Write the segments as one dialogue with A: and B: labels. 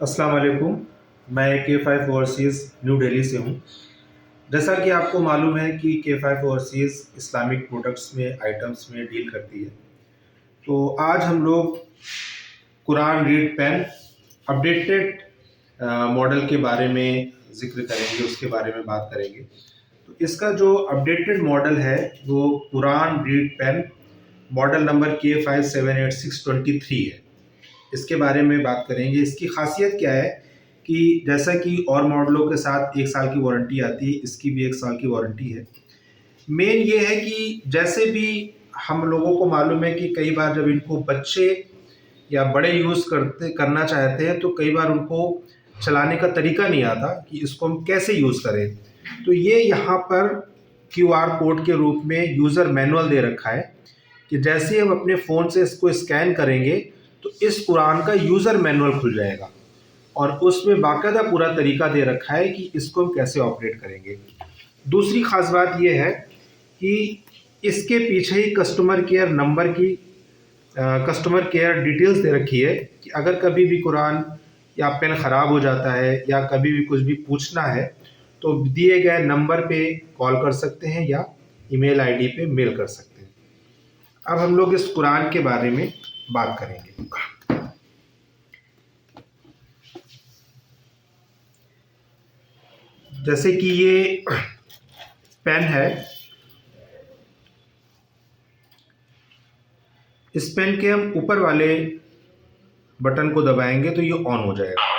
A: अस्सलाम वालेकुम। मैं K5 ओवरसीज़ न्यू दिल्ली से हूँ। जैसा कि आपको मालूम है कि K5 ओवरसीज़ इस्लामिक प्रोडक्ट्स में आइटम्स में डील करती है। तो आज हम लोग Quran read pen updated model के बारे में ज़िक्र करेंगे, उसके बारे में बात करेंगे। तो इसका जो अपडेटेड मॉडल है वो Quran read pen model number K578623 है। इसके बारे में बात करेंगे। इसकी खासियत क्या है कि जैसा कि और मॉडलों के साथ 1 साल की वारंटी आती है, इसकी भी 1 साल की वारंटी है। मेन ये है कि जैसे भी हम लोगों को मालूम है कि कई बार जब इनको बच्चे या बड़े यूज़ करना चाहते हैं तो कई बार उनको चलाने का तरीका नहीं आता कि इसको हम कैसे यूज़ करें। तो ये यहाँ पर क्यूआर कोड के रूप में यूज़र मैनुअल दे रखा है कि जैसे ही हम अपने फ़ोन से इसको स्कैन करेंगे तो इस कुरान का यूज़र मैनुअल खुल जाएगा और उसमें बाकायदा पूरा तरीका दे रखा है कि इसको हम कैसे ऑपरेट करेंगे। दूसरी ख़ास बात ये है कि इसके पीछे ही कस्टमर केयर नंबर की कस्टमर केयर डिटेल्स दे रखी है कि अगर कभी भी कुरान या पेन ख़राब हो जाता है या कभी भी कुछ भी पूछना है तो दिए गए नंबर पे कॉल कर सकते हैं या ईमेल आईडी पे मेल कर सकते हैं। अब हम लोग इस कुरान के बारे में बात करेंगे। जैसे कि ये पेन है, इस पेन के हम ऊपर वाले बटन को दबाएंगे तो ये ऑन हो जाएगा।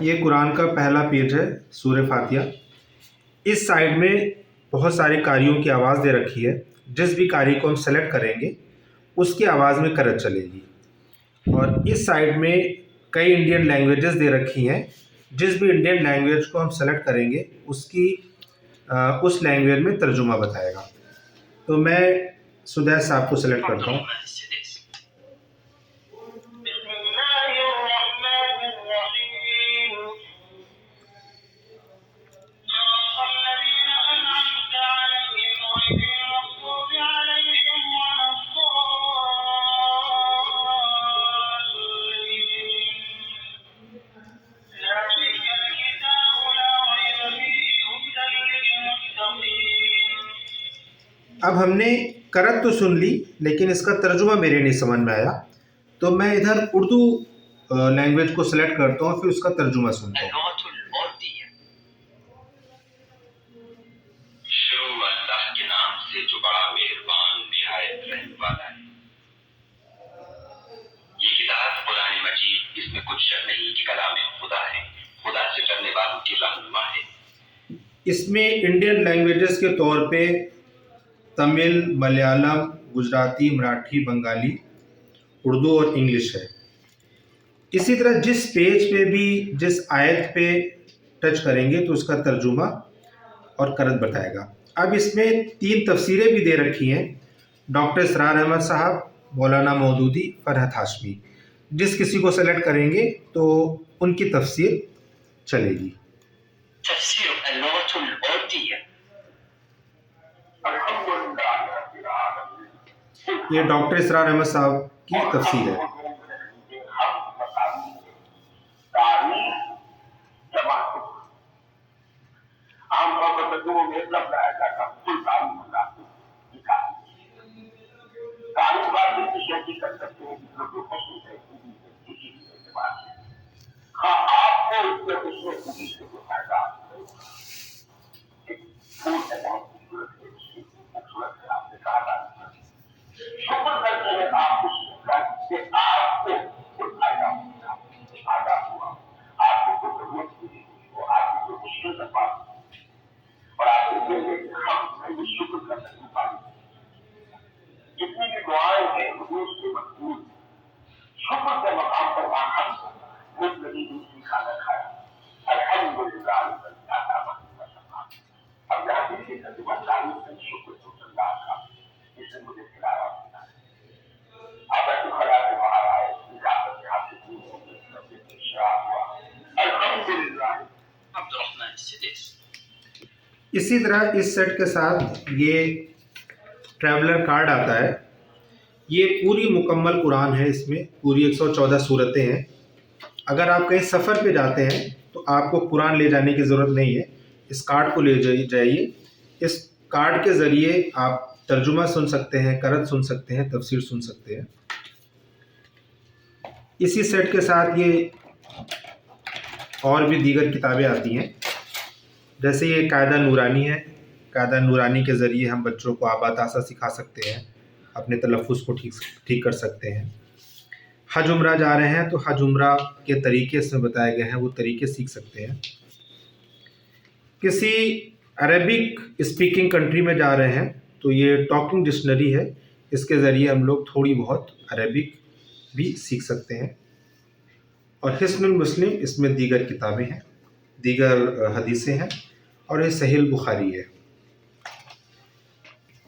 A: ये कुरान का पहला पेज है, सूरह फातिहा। इस साइड में बहुत सारे कारियों की आवाज़ दे रखी है। जिस भी कारी को हम सेलेक्ट करेंगे उसकी आवाज़ में करत चलेगी। और इस साइड में कई इंडियन लैंग्वेजेस दे रखी हैं। जिस भी इंडियन लैंग्वेज को हम सेलेक्ट करेंगे उसकी उस लैंग्वेज में तर्जुमा बताएगा। तो मैं सुदैस साहब को सेलेक्ट करता हूँ। अब हमने करत तो सुन ली लेकिन इसका तर्जुमा मेरे नहीं समझ में आया, तो मैं इधर उर्दू लैंग्वेज को सेलेक्ट करता हूँ, फिर उसका तर्जुमा सुनता हूँ। शुरू अल्लाह के नाम से जो बड़ा मेहरबान निहायत रहने वाला है। ये किताब कुरान मजीद, इसमें कुछ शक नहीं कि कलाम खुदा है, खुदा से डरने वालों की रहनुमा है। इसमें इंडियन लैंग्वेजेस के तौर पे तमिल, मलयालम, गुजराती, मराठी, बंगाली, उर्दू और इंग्लिश है। इसी तरह जिस पेज पे भी जिस आयत पे टच करेंगे तो उसका तर्जुमा और करत बताएगा। अब इसमें 3 तफसीरें भी दे रखी हैं, डॉक्टर इसरार अहमद साहब, मौलाना मौदूदी, फरहत हाशमी। जिस किसी को सेलेक्ट करेंगे तो उनकी तफसीर चलेगी। ये डॉक्टर इसरार अहमद साहब की तफसीर है। इसी तरह इस सेट के साथ ये ट्रैवलर कार्ड आता है। ये पूरी मुकम्मल कुरान है, इसमें पूरी 114 सूरतें हैं। अगर आप कहीं सफ़र पे जाते हैं तो आपको कुरान ले जाने की ज़रूरत नहीं है, इस कार्ड को ले जाइए। इस कार्ड के ज़रिए आप तर्जुमा सुन सकते हैं, क़रअत सुन सकते हैं, तफसीर सुन सकते हैं। इसी सेट के साथ ये और भी दीगर किताबें आती हैं, जैसे ये कायदा नूरानी है। कायदा नूरानी के ज़रिए हम बच्चों को आबातासा सिखा सकते हैं, अपने तलफ़्फ़ुज़ को ठीक कर सकते हैं। हज उम्रा जा रहे हैं तो हज उम्रा के तरीके इसमें बताए गए हैं, वो तरीके सीख सकते हैं। किसी अरबिक स्पीकिंग कंट्री में जा रहे हैं तो ये टॉकिंग डिक्शनरी है, इसके ज़रिए हम लोग थोड़ी बहुत अरबिक भी सीख सकते हैं। और हिस्नुल मुस्लिम, इसमें दीगर किताबें हैं, दीगर हदीसें हैं, और ये सहीह बुखारी है।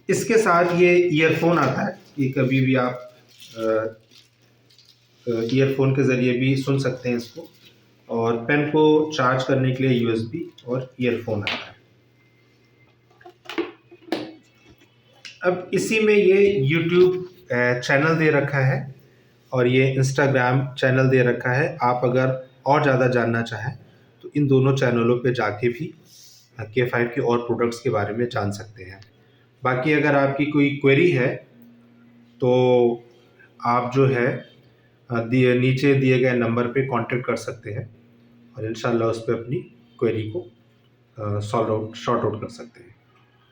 A: इसके साथ ये ईयरफोन आता है कि कभी भी आप ईयरफोन के ज़रिए भी सुन सकते हैं इसको, और पेन को चार्ज करने के लिए यूएसबी और ईयरफोन आता है। अब इसी में ये यूट्यूब चैनल दे रखा है और ये इंस्टाग्राम चैनल दे रखा है। आप अगर और ज़्यादा जानना चाहें तो इन दोनों चैनलों पे जाके भी K5 के और प्रोडक्ट्स के बारे में जान सकते हैं। बाकी अगर आपकी कोई क्वेरी है तो आप जो है नीचे दिए गए नंबर पे कांटेक्ट कर सकते हैं और इंशाल्लाह उस पर अपनी क्वेरी को सॉर्ट आउट कर सकते हैं।